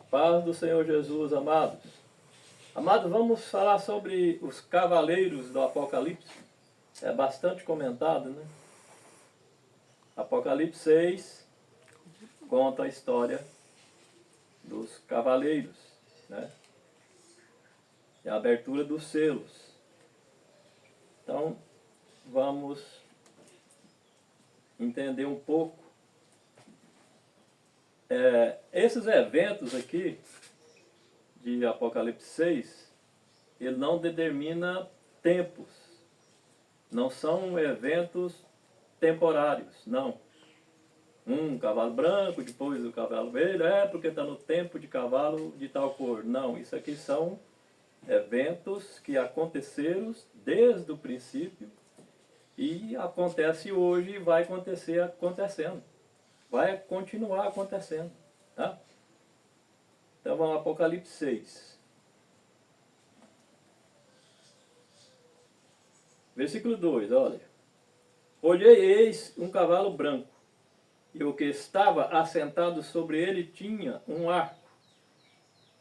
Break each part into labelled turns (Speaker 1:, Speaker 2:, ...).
Speaker 1: Paz do Senhor Jesus, amados. Amados, vamos falar sobre os cavaleiros do Apocalipse. É bastante comentado, né? Apocalipse 6 conta a história dos cavaleiros, né? E a abertura dos selos. Então, vamos entender um pouco. Esses eventos aqui de Apocalipse 6, ele não determina tempos, não são eventos temporários, não. Um cavalo branco, depois o cavalo vermelho, porque está no tempo de cavalo de tal cor. Não, isso aqui são eventos que aconteceram desde o princípio e acontece hoje e vai acontecer acontecendo. Vai continuar acontecendo. Tá? Então vamos ao Apocalipse 6. Versículo 2, olha. Olhei, eis um cavalo branco, e o que estava assentado sobre ele tinha um arco,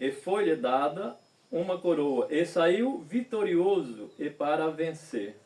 Speaker 1: e foi-lhe dada uma coroa, e saiu vitorioso e para vencer.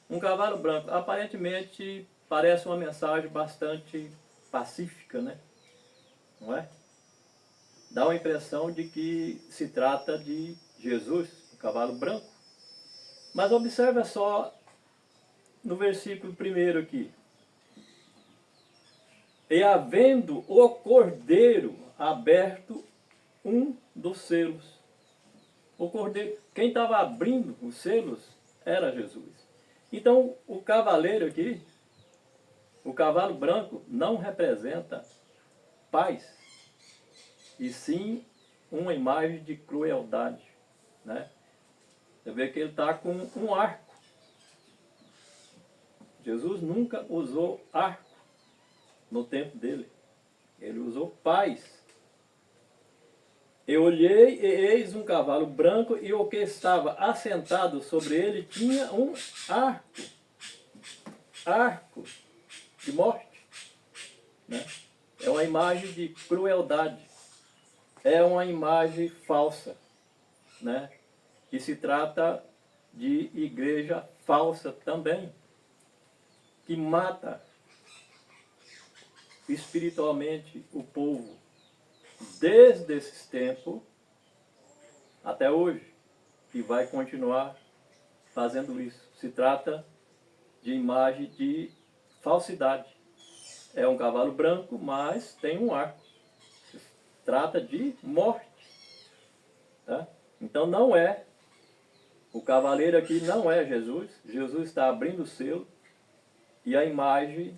Speaker 1: Um cavalo branco, aparentemente parece uma mensagem bastante pacífica, né? Não é? Dá uma impressão de que se trata de Jesus, um cavalo branco. Mas observa só no versículo 1 aqui. E havendo o cordeiro aberto um dos selos. O cordeiro, quem estava abrindo os selos era Jesus. Então o cavaleiro aqui, o cavalo branco, não representa paz, e sim uma imagem de crueldade, né? Você vê que ele está com um arco. Jesus nunca usou arco no tempo dele. Ele usou paz. Eu olhei e eis um cavalo branco, e o que estava assentado sobre ele tinha um arco. Arco de morte, né? É uma imagem de crueldade. É uma imagem falsa, né? Que se trata de igreja falsa também, que mata espiritualmente o povo desde esses tempos até hoje, e vai continuar fazendo isso. Se trata de imagem de falsidade. É um cavalo branco, mas tem um arco. Se trata de morte. Tá? Então não é, o cavaleiro aqui não é Jesus. Jesus está abrindo o selo, e a imagem,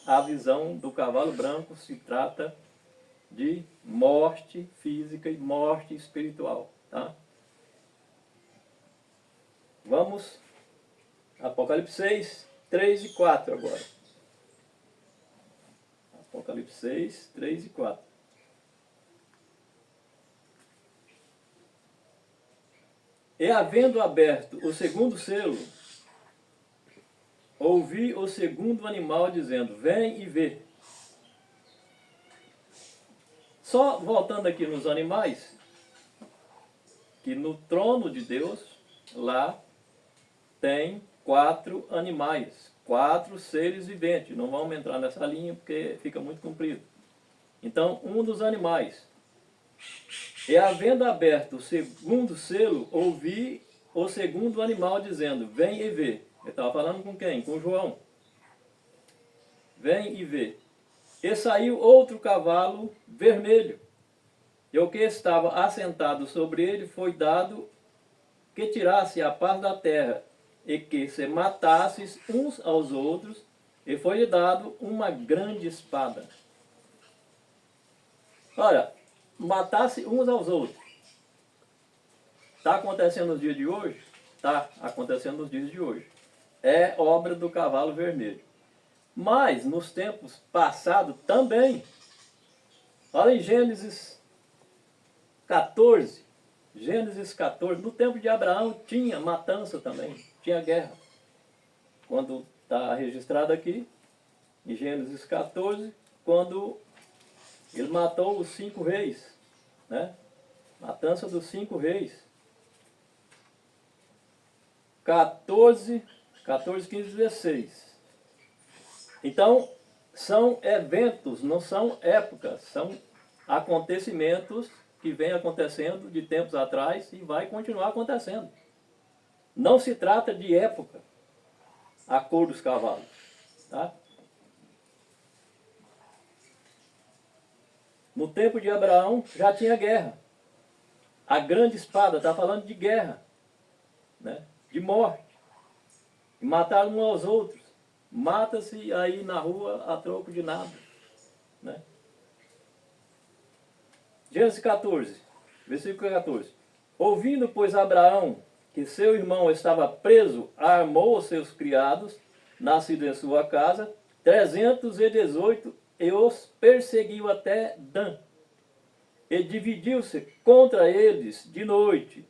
Speaker 1: a visão do cavalo branco se trata de morte física e morte espiritual. Tá? Vamos, Apocalipse 6, 3 e 4 agora. Apocalipse 6, 3 e 4. E havendo aberto o segundo selo, ouvi o segundo animal dizendo, vem e vê. Só voltando aqui nos animais, que no trono de Deus, lá tem 4 animais, 4 seres viventes. Não vamos entrar nessa linha porque fica muito comprido. Então, um dos animais. E havendo aberto o segundo selo, ouvi o segundo animal dizendo, vem e vê. Ele estava falando com quem? Com João. Vem e vê. E saiu outro cavalo vermelho, e o que estava assentado sobre ele foi dado que tirasse a paz da terra, e que se matasses uns aos outros, e foi-lhe dado uma grande espada. Olha, matasse uns aos outros. Está acontecendo nos dias de hoje? Está acontecendo nos dias de hoje. É obra do cavalo vermelho. Mas nos tempos passados também. Olha em Gênesis 14. Gênesis 14. No tempo de Abraão tinha matança também. Tinha guerra. Quando está registrado aqui, em Gênesis 14, quando Ele matou os 5 reis, né? Matança dos 5 reis. 14, 15, 16. Então, são eventos, não são épocas, são acontecimentos que vêm acontecendo de tempos atrás e vai continuar acontecendo. Não se trata de época, a cor dos cavalos, tá? No tempo de Abraão já tinha guerra. A grande espada está falando de guerra, né? De morte. E mataram uns aos outros. Mata-se aí na rua a troco de nada, né? Gênesis 14, versículo 14. Ouvindo, pois, Abraão que seu irmão estava preso, armou os seus criados, nascidos em sua casa, 318, e os perseguiu até Dan. E dividiu-se contra eles de noite,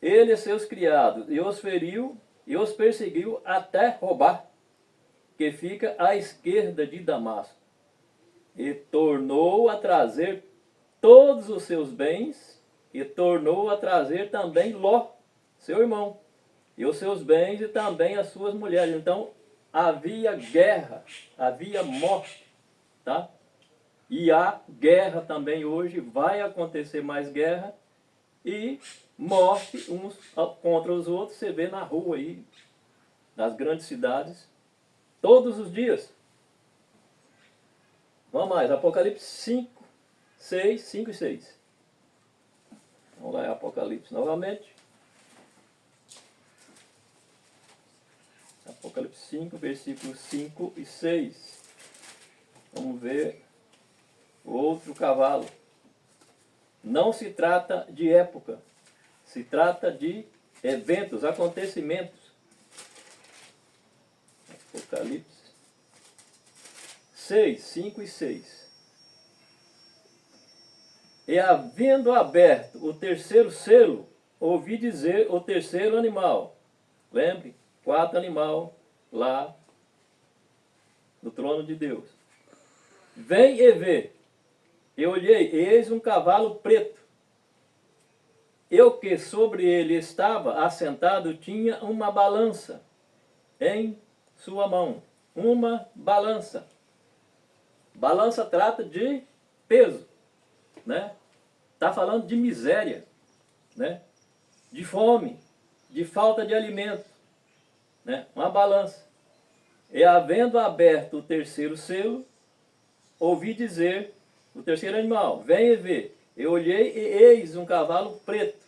Speaker 1: ele e seus criados, e os feriu, e os perseguiu até Robá, que fica à esquerda de Damasco. E tornou a trazer todos os seus bens, e tornou a trazer também Ló, seu irmão, e os seus bens e também as suas mulheres. Então, havia guerra, havia morte, tá? E há guerra também hoje, vai acontecer mais guerra e morte uns contra os outros, você vê na rua aí, nas grandes cidades, todos os dias. Vamos mais, Apocalipse 5, 6, 5 e 6. Vamos lá, Apocalipse novamente. Apocalipse 5, versículos 5 e 6. Vamos ver o outro cavalo. Não se trata de época, se trata de eventos, acontecimentos. Apocalipse 6, 5 e 6. E havendo aberto o terceiro selo, ouvi dizer o terceiro animal. Lembre, 4 animais lá no trono de Deus. Vem e vê. Eu olhei, eis um cavalo preto. Eu que sobre ele estava assentado tinha uma balança em sua mão. Uma balança. Balança trata de peso, né? Está falando de miséria, né? De fome, de falta de alimento, né? Uma balança. E havendo aberto o terceiro selo, ouvi dizer o terceiro animal, vem e vê. Eu olhei e eis um cavalo preto.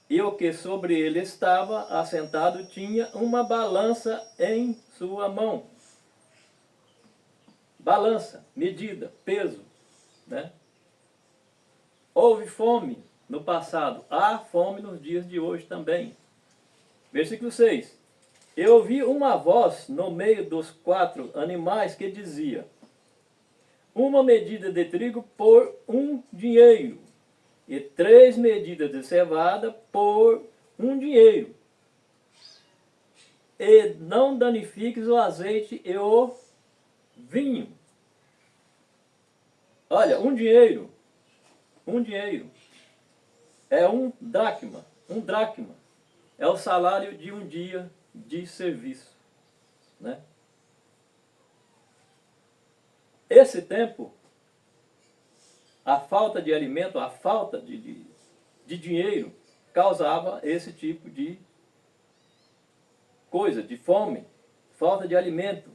Speaker 1: E o que sobre ele estava assentado tinha uma balança em sua mão. Balança, medida, peso, né? Houve fome no passado, há fome nos dias de hoje também. Versículo 6. Eu ouvi uma voz no meio dos 4 animais que dizia: uma medida de trigo por 1 dinheiro, e 3 medidas de cevada por 1 dinheiro. E não danifiques o azeite e o vinho. Olha, 1 dinheiro. 1 dinheiro. É 1 dracma. 1 dracma. É o salário de 1 dia de serviço, né? Esse tempo, a falta de alimento, a falta de dinheiro, causava esse tipo de coisa, de fome, falta de alimento.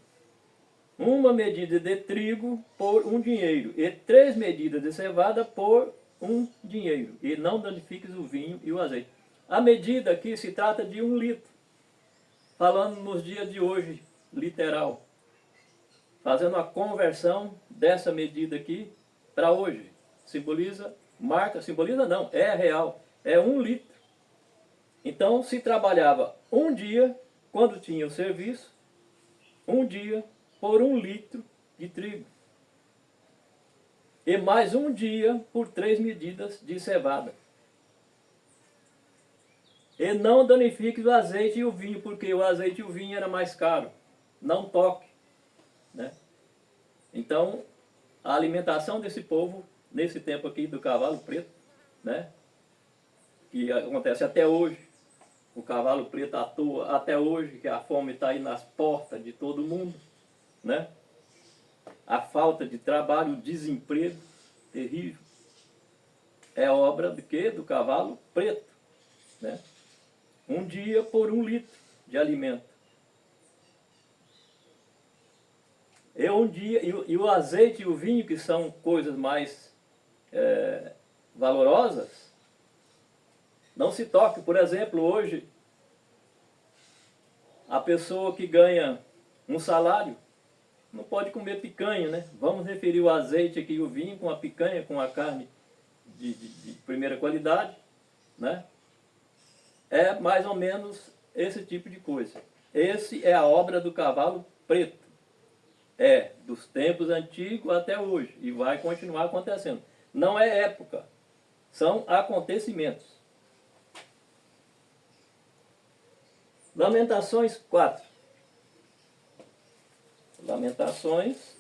Speaker 1: 1 medida de trigo por 1 dinheiro, e 3 medidas de cevada por 1 dinheiro. E não danifiques o vinho e o azeite. A medida aqui se trata de 1 litro. Falando nos dias de hoje, literal. Fazendo a conversão dessa medida aqui para hoje. Simboliza, marca, simboliza não, é real. É 1 litro. Então se trabalhava 1 dia, quando tinha o serviço, 1 dia por 1 litro de trigo. E mais 1 dia por 3 medidas de cevada. E não danifique o azeite e o vinho, porque o azeite e o vinho era mais caro. Não toque, né? Então, a alimentação desse povo, nesse tempo aqui do cavalo preto, né? Que acontece até hoje. O cavalo preto atua até hoje, que a fome está aí nas portas de todo mundo, né? A falta de trabalho, o desemprego terrível, é obra de quê? Do cavalo preto, né? Um dia por 1 litro de alimento. E o azeite e o vinho, que são coisas mais valorosas, não se toque. Por exemplo, hoje, a pessoa que ganha um salário não pode comer picanha, né? Vamos referir o azeite aqui, o vinho, com a picanha, com a carne de primeira qualidade, né? É mais ou menos esse tipo de coisa. Esse é a obra do cavalo preto. É dos tempos antigos até hoje. E vai continuar acontecendo. Não é época. São acontecimentos. Lamentações 4. Lamentações,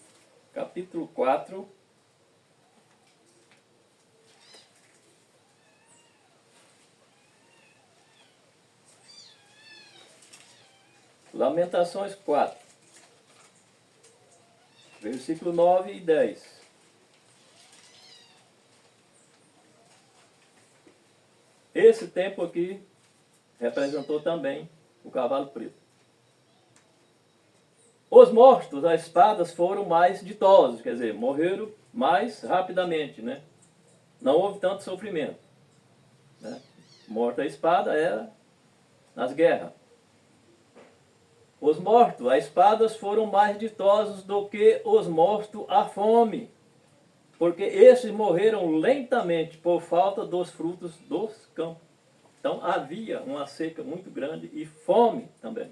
Speaker 1: capítulo 4. Lamentações 4, versículo 9 e 10. Esse tempo aqui representou também o cavalo preto. Os mortos às espadas foram mais ditosos, quer dizer, morreram mais rapidamente, né? Não houve tanto sofrimento, né? Morto à espada era nas guerras. Os mortos a espadas foram mais ditosos do que os mortos à fome, porque esses morreram lentamente por falta dos frutos dos campos. Então havia uma seca muito grande e fome também,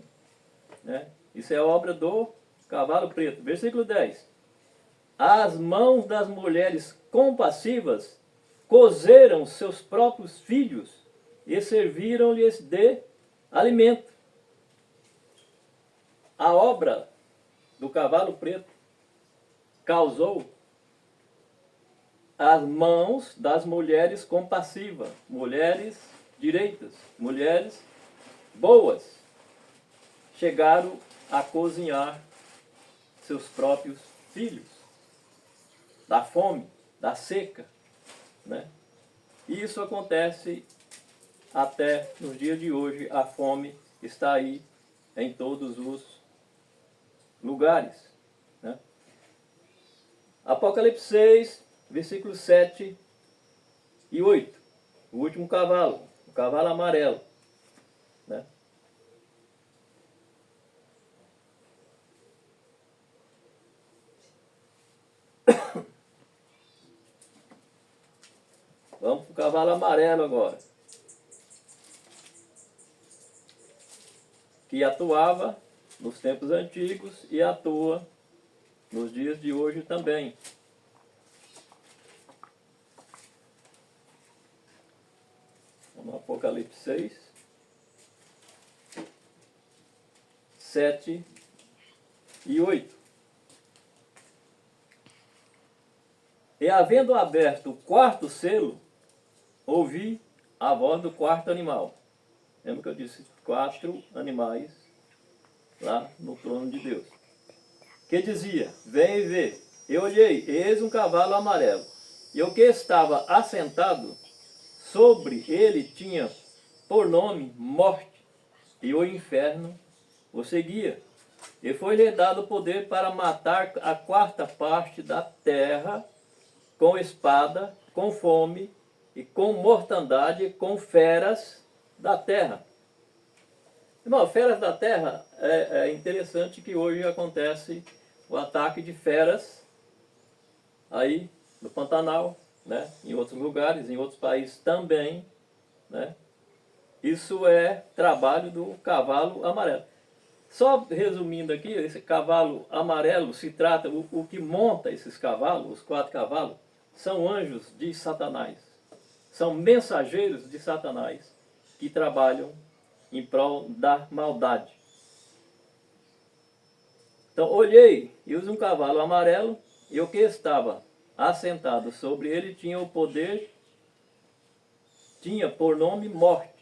Speaker 1: né? Isso é obra do cavalo preto. Versículo 10. As mãos das mulheres compassivas cozeram seus próprios filhos e serviram-lhes de alimento. A obra do cavalo preto causou as mãos das mulheres compassivas, mulheres direitas, mulheres boas, chegaram a cozinhar seus próprios filhos, da fome, da seca, né? E isso acontece até nos dias de hoje. A fome está aí em todos os lugares, né? Apocalipse 6, versículos 7 e 8. O último cavalo, o cavalo amarelo, né? Vamos para o cavalo amarelo agora, que atuava nos tempos antigos e atua nos dias de hoje também. Vamos no Apocalipse 6, 7 e 8. E havendo aberto o quarto selo, ouvi a voz do quarto animal. Lembra que eu disse 4 animais lá no trono de Deus, que dizia: vem e vê. Eu olhei, eis um cavalo amarelo, e o que estava assentado sobre ele tinha por nome Morte, e o inferno o seguia. E foi-lhe dado poder para matar a 4ª parte da terra com espada, com fome, e com mortandade, com feras da terra. Irmão, feras da terra, é interessante que hoje acontece o ataque de feras aí no Pantanal, né? Em outros lugares, em outros países também, né? Isso é trabalho do cavalo amarelo. Só resumindo aqui, esse cavalo amarelo se trata, o que monta esses cavalos, os 4 cavalos, são anjos de Satanás. São mensageiros de Satanás que trabalham em prol da maldade. Então, olhei e uso um cavalo amarelo, e o que estava assentado sobre ele tinha o poder, tinha por nome morte.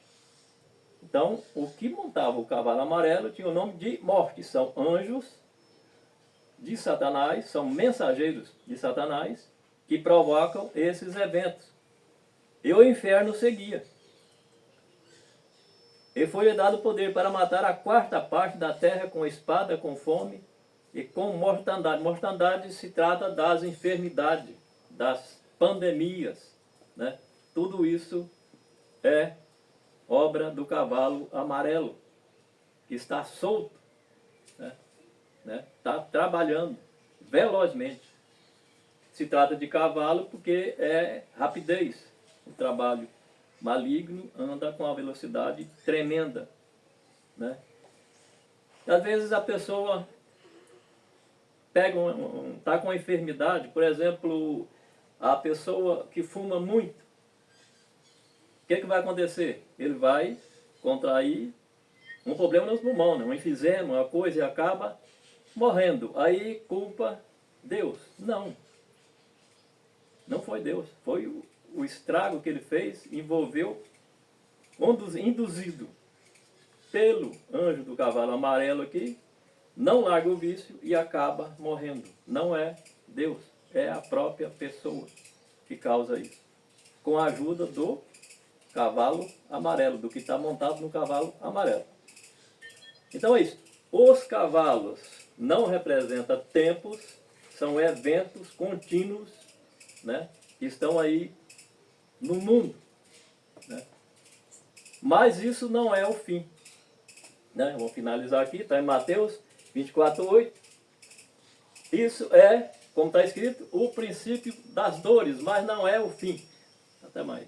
Speaker 1: Então, o que montava o cavalo amarelo tinha o nome de morte. São anjos de Satanás, são mensageiros de Satanás, que provocam esses eventos. E o inferno seguia. E foi-lhe dado poder para matar a quarta parte da terra com espada, com fome e com mortandade. Mortandade se trata das enfermidades, das pandemias, né? Tudo isso é obra do cavalo amarelo, que está solto, está trabalhando velozmente. Se trata de cavalo porque é rapidez. O trabalho maligno anda com uma velocidade tremenda, né? Às vezes a pessoa pega está com uma enfermidade, por exemplo, a pessoa que fuma muito, o que vai acontecer? Ele vai contrair um problema nos pulmões, um enfisema, uma coisa, e acaba morrendo. Aí culpa Deus. Não. Não foi Deus. Foi o estrago que ele fez, envolveu, induzido pelo anjo do cavalo amarelo aqui, não larga o vício e acaba morrendo. Não é Deus, é a própria pessoa que causa isso. Com a ajuda do cavalo amarelo, do que está montado no cavalo amarelo. Então é isso. Os cavalos não representam tempos, são eventos contínuos, né, que estão aí no mundo, né? Mas isso não é o fim, né? Vou finalizar aqui, está em Mateus 24:8. Isso é, como está escrito, o princípio das dores, mas não é o fim. Até mais.